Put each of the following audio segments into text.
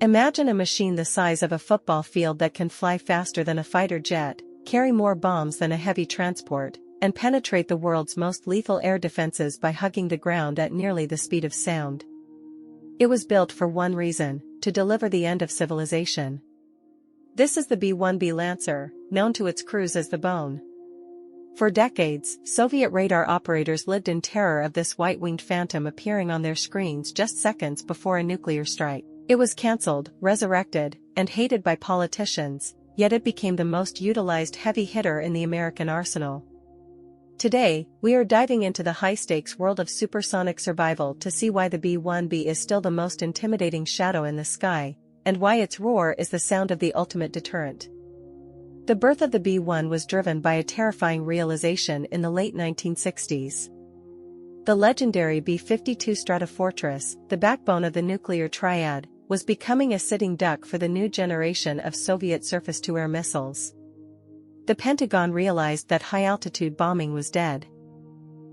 Imagine a machine the size of a football field that can fly faster than a fighter jet, carry more bombs than a heavy transport, and penetrate the world's most lethal air defenses by hugging the ground at nearly the speed of sound. It was built for one reason: to deliver the end of civilization. This is the B-1B Lancer, known to its crews as the Bone. For decades, Soviet radar operators lived in terror of this white-winged phantom appearing on their screens just seconds before a nuclear strike. It was cancelled, resurrected, and hated by politicians, yet it became the most utilized heavy hitter in the American arsenal. Today, we are diving into the high-stakes world of supersonic survival to see why the B-1B is still the most intimidating shadow in the sky, and why its roar is the sound of the ultimate deterrent. The birth of the B-1 was driven by a terrifying realization in the late 1960s. The legendary B-52 Stratofortress, the backbone of the nuclear triad, was becoming a sitting duck for the new generation of Soviet surface-to-air missiles. The Pentagon realized that high-altitude bombing was dead.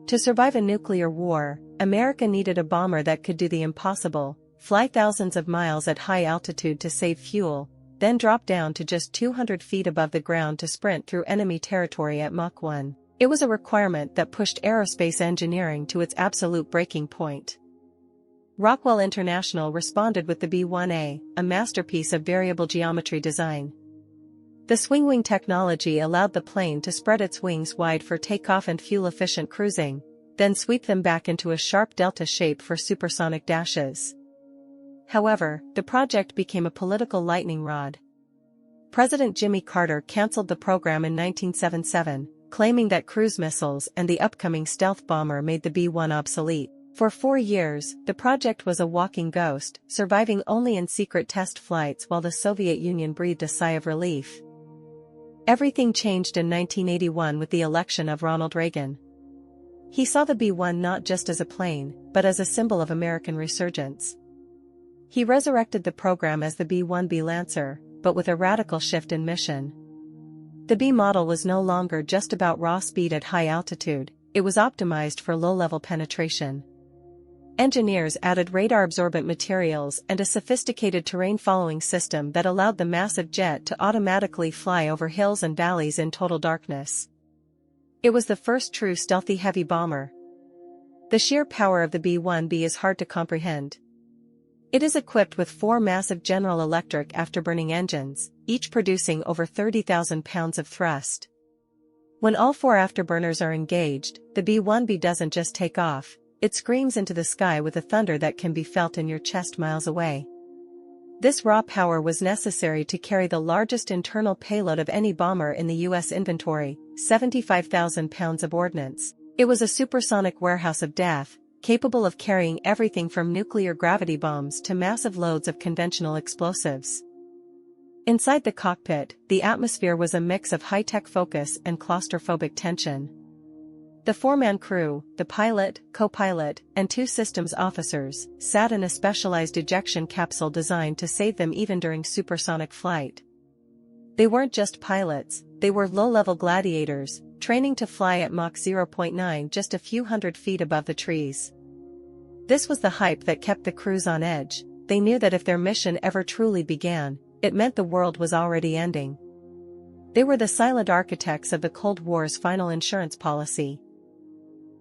To survive a nuclear war, America needed a bomber that could do the impossible: fly thousands of miles at high altitude to save fuel, then drop down to just 200 feet above the ground to sprint through enemy territory at Mach 1. It was a requirement that pushed aerospace engineering to its absolute breaking point. Rockwell International responded with the B-1A, a masterpiece of variable geometry design. The swing-wing technology allowed the plane to spread its wings wide for takeoff and fuel-efficient cruising, then sweep them back into a sharp delta shape for supersonic dashes. However, the project became a political lightning rod. President Jimmy Carter canceled the program in 1977, claiming that cruise missiles and the upcoming stealth bomber made the B-1 obsolete. For 4 years, the project was a walking ghost, surviving only in secret test flights while the Soviet Union breathed a sigh of relief. Everything changed in 1981 with the election of Ronald Reagan. He saw the B-1 not just as a plane, but as a symbol of American resurgence. He resurrected the program as the B-1B Lancer, but with a radical shift in mission. The B model was no longer just about raw speed at high altitude, it was optimized for low-level penetration. Engineers added radar-absorbent materials and a sophisticated terrain-following system that allowed the massive jet to automatically fly over hills and valleys in total darkness. It was the first true stealthy heavy bomber. The sheer power of the B-1B is hard to comprehend. It is equipped with 4 massive General Electric afterburning engines, each producing over 30,000 pounds of thrust. When all 4 afterburners are engaged, the B-1B doesn't just take off, it screams into the sky with a thunder that can be felt in your chest miles away. This raw power was necessary to carry the largest internal payload of any bomber in the U.S. inventory, 75,000 pounds of ordnance. It was a supersonic warehouse of death, capable of carrying everything from nuclear gravity bombs to massive loads of conventional explosives. Inside the cockpit, the atmosphere was a mix of high-tech focus and claustrophobic tension. The 4-man crew, the pilot, co-pilot, and 2 systems officers, sat in a specialized ejection capsule designed to save them even during supersonic flight. They weren't just pilots, they were low-level gladiators, training to fly at Mach 0.9 just a few hundred feet above the trees. This was the hype that kept the crews on edge. They knew that if their mission ever truly began, it meant the world was already ending. They were the silent architects of the Cold War's final insurance policy.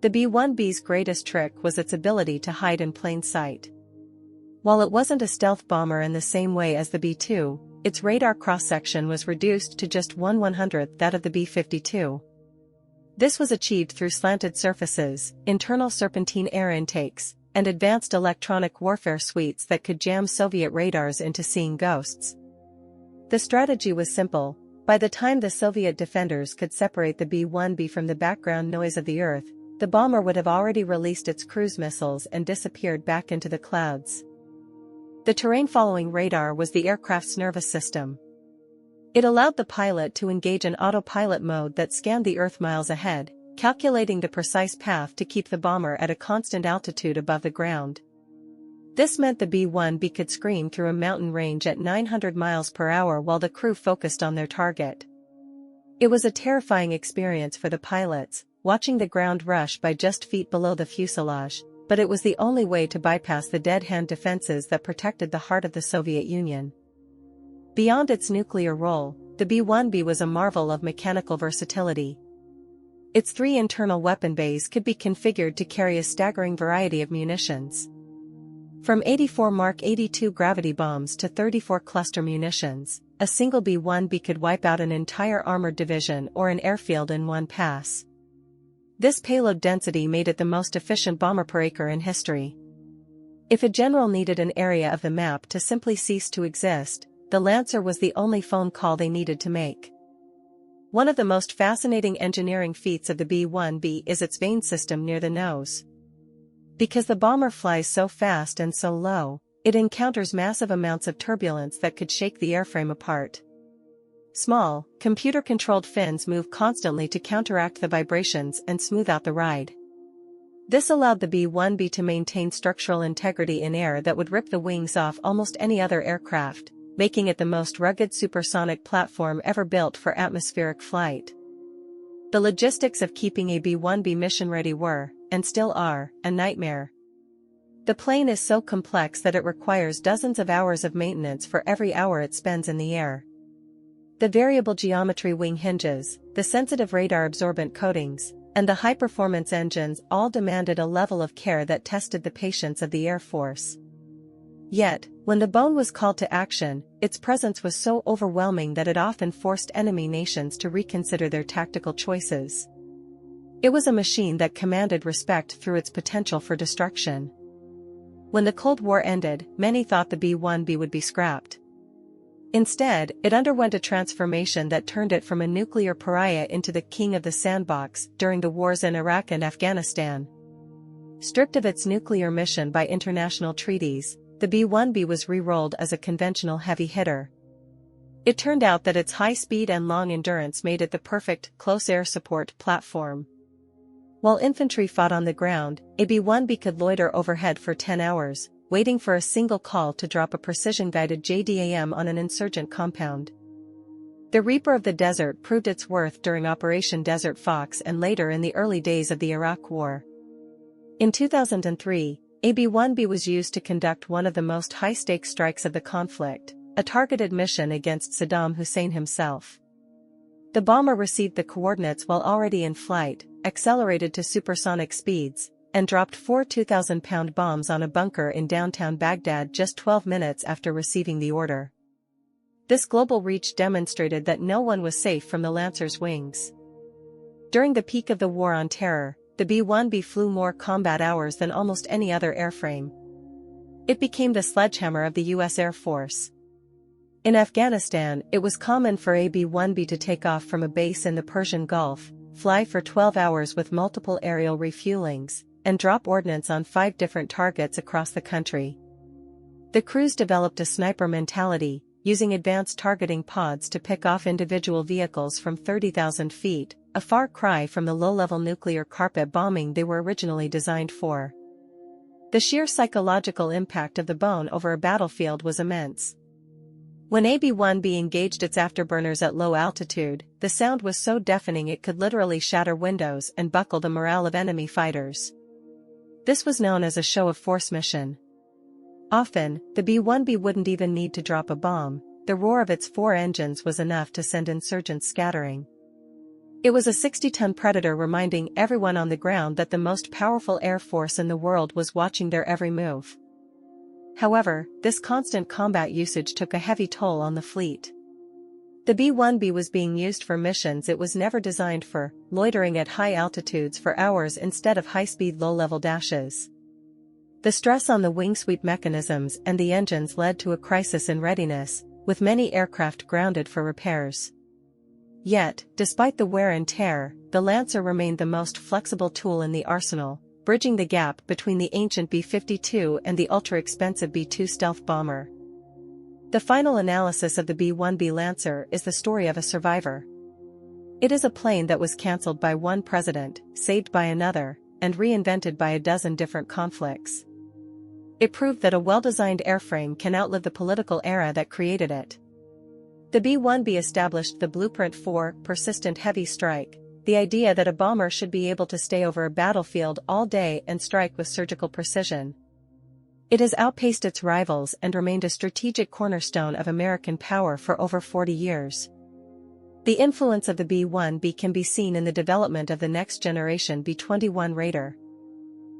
The B-1B's greatest trick was its ability to hide in plain sight. While it wasn't a stealth bomber in the same way as the B-2, its radar cross-section was reduced to just 1/100th that of the B-52. This was achieved through slanted surfaces, internal serpentine air intakes, and advanced electronic warfare suites that could jam Soviet radars into seeing ghosts. The strategy was simple. By the time the Soviet defenders could separate the B-1B from the background noise of the Earth, the bomber would have already released its cruise missiles and disappeared back into the clouds. The terrain-following radar was the aircraft's nervous system. It allowed the pilot to engage in autopilot mode that scanned the Earth miles ahead, calculating the precise path to keep the bomber at a constant altitude above the ground. This meant the B-1B could scream through a mountain range at 900 miles per hour while the crew focused on their target. It was a terrifying experience for the pilots, watching the ground rush by just feet below the fuselage, but it was the only way to bypass the dead-hand defenses that protected the heart of the Soviet Union. Beyond its nuclear role, the B-1B was a marvel of mechanical versatility. Its 3 internal weapon bays could be configured to carry a staggering variety of munitions. From 84 Mark 82 gravity bombs to 34 cluster munitions, a single B-1B could wipe out an entire armored division or an airfield in one pass. This payload density made it the most efficient bomber per acre in history. If a general needed an area of the map to simply cease to exist, the Lancer was the only phone call they needed to make. One of the most fascinating engineering feats of the B-1B is its vane system near the nose. Because the bomber flies so fast and so low, it encounters massive amounts of turbulence that could shake the airframe apart. Small, computer-controlled fins move constantly to counteract the vibrations and smooth out the ride. This allowed the B-1B to maintain structural integrity in air that would rip the wings off almost any other aircraft, making it the most rugged supersonic platform ever built for atmospheric flight. The logistics of keeping a B-1B mission-ready were, and still are, a nightmare. The plane is so complex that it requires dozens of hours of maintenance for every hour it spends in the air. The variable geometry wing hinges, the sensitive radar-absorbent coatings, and the high-performance engines all demanded a level of care that tested the patience of the Air Force. Yet, when the bone was called to action, its presence was so overwhelming that it often forced enemy nations to reconsider their tactical choices. It was a machine that commanded respect through its potential for destruction. When the Cold War ended, many thought the B-1B would be scrapped. Instead, it underwent a transformation that turned it from a nuclear pariah into the king of the sandbox during the wars in Iraq and Afghanistan. Stripped of its nuclear mission by international treaties, the B-1B was re-rolled as a conventional heavy hitter. It turned out that its high speed and long endurance made it the perfect close air support platform. While infantry fought on the ground, a B-1B could loiter overhead for 10 hours, waiting for a single call to drop a precision-guided JDAM on an insurgent compound. The Reaper of the Desert proved its worth during Operation Desert Fox and later in the early days of the Iraq War. In 2003, a B-1B was used to conduct one of the most high-stakes strikes of the conflict, a targeted mission against Saddam Hussein himself. The bomber received the coordinates while already in flight, accelerated to supersonic speeds, and dropped 4 2,000-pound bombs on a bunker in downtown Baghdad just 12 minutes after receiving the order. This global reach demonstrated that no one was safe from the Lancer's wings. During the peak of the War on Terror, the B-1B flew more combat hours than almost any other airframe. It became the sledgehammer of the U.S. Air Force. In Afghanistan, it was common for a B-1B to take off from a base in the Persian Gulf, fly for 12 hours with multiple aerial refuelings, and drop ordnance on 5 different targets across the country. The crews developed a sniper mentality, using advanced targeting pods to pick off individual vehicles from 30,000 feet, a far cry from the low-level nuclear carpet bombing they were originally designed for. The sheer psychological impact of the bone over a battlefield was immense. When a B-1B engaged its afterburners at low altitude, the sound was so deafening it could literally shatter windows and buckle the morale of enemy fighters. This was known as a show of force mission. Often, the B-1B wouldn't even need to drop a bomb, the roar of its 4 engines was enough to send insurgents scattering. It was a 60-ton Predator reminding everyone on the ground that the most powerful air force in the world was watching their every move. However, this constant combat usage took a heavy toll on the fleet. The B-1B was being used for missions it was never designed for, loitering at high altitudes for hours instead of high-speed low-level dashes. The stress on the wing sweep mechanisms and the engines led to a crisis in readiness, with many aircraft grounded for repairs. Yet, despite the wear and tear, the Lancer remained the most flexible tool in the arsenal, bridging the gap between the ancient B-52 and the ultra-expensive B-2 stealth bomber. The final analysis of the B-1B Lancer is the story of a survivor. It is a plane that was cancelled by one president, saved by another, and reinvented by a dozen different conflicts. It proved that a well-designed airframe can outlive the political era that created it. The B-1B established the blueprint for persistent heavy strike, the idea that a bomber should be able to stay over a battlefield all day and strike with surgical precision. It has outpaced its rivals and remained a strategic cornerstone of American power for over 40 years. The influence of the B-1B can be seen in the development of the next-generation B-21 Raider.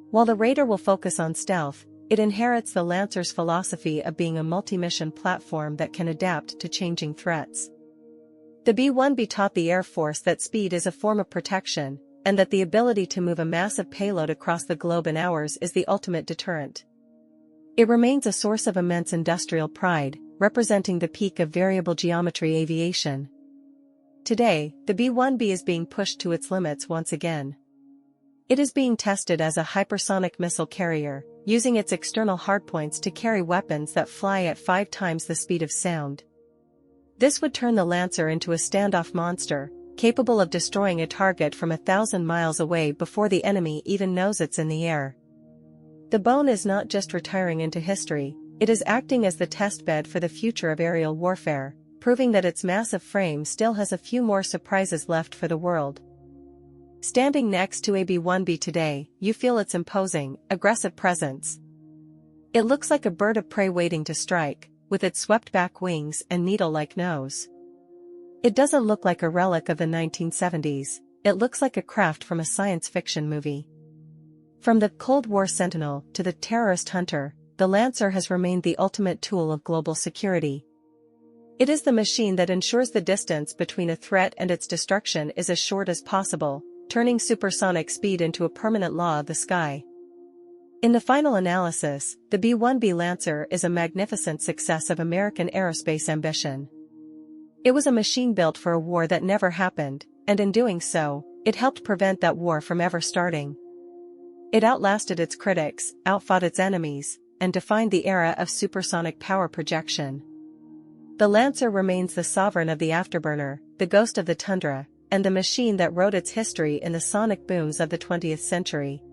While the Raider will focus on stealth, it inherits the Lancer's philosophy of being a multi-mission platform that can adapt to changing threats. The B-1B taught the Air Force that speed is a form of protection, and that the ability to move a massive payload across the globe in hours is the ultimate deterrent. It remains a source of immense industrial pride, representing the peak of variable geometry aviation. Today, the B-1B is being pushed to its limits once again. It is being tested as a hypersonic missile carrier, using its external hardpoints to carry weapons that fly at 5 times the speed of sound. This would turn the Lancer into a standoff monster, capable of destroying a target from 1,000 miles away before the enemy even knows it's in the air. The Bone is not just retiring into history, it is acting as the testbed for the future of aerial warfare, proving that its massive frame still has a few more surprises left for the world. Standing next to a B-1B today, you feel its imposing, aggressive presence. It looks like a bird of prey waiting to strike, with its swept-back wings and needle-like nose. It doesn't look like a relic of the 1970s, it looks like a craft from a science fiction movie. From the Cold War sentinel to the terrorist hunter, the Lancer has remained the ultimate tool of global security. It is the machine that ensures the distance between a threat and its destruction is as short as possible, turning supersonic speed into a permanent law of the sky. In the final analysis, the B-1B Lancer is a magnificent success of American aerospace ambition. It was a machine built for a war that never happened, and in doing so, it helped prevent that war from ever starting. It outlasted its critics, outfought its enemies, and defined the era of supersonic power projection. The Lancer remains the sovereign of the afterburner, the ghost of the tundra, and the machine that wrote its history in the sonic booms of the 20th century.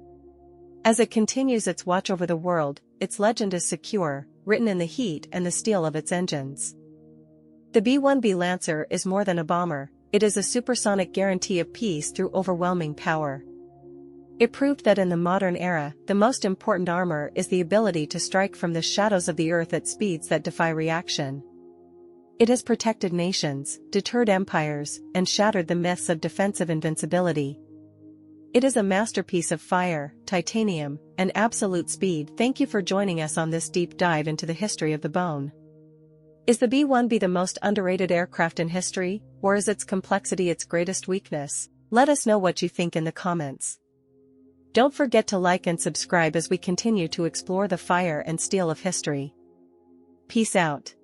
As it continues its watch over the world, its legend is secure, written in the heat and the steel of its engines. The B-1B Lancer is more than a bomber, it is a supersonic guarantee of peace through overwhelming power. It proved that in the modern era, the most important armor is the ability to strike from the shadows of the earth at speeds that defy reaction. It has protected nations, deterred empires, and shattered the myths of defensive invincibility. It is a masterpiece of fire, titanium, and absolute speed. Thank you for joining us on this deep dive into the history of the Bone. Is the B-1B the most underrated aircraft in history, or is its complexity its greatest weakness? Let us know what you think in the comments. Don't forget to like and subscribe as we continue to explore the fire and steel of history. Peace out.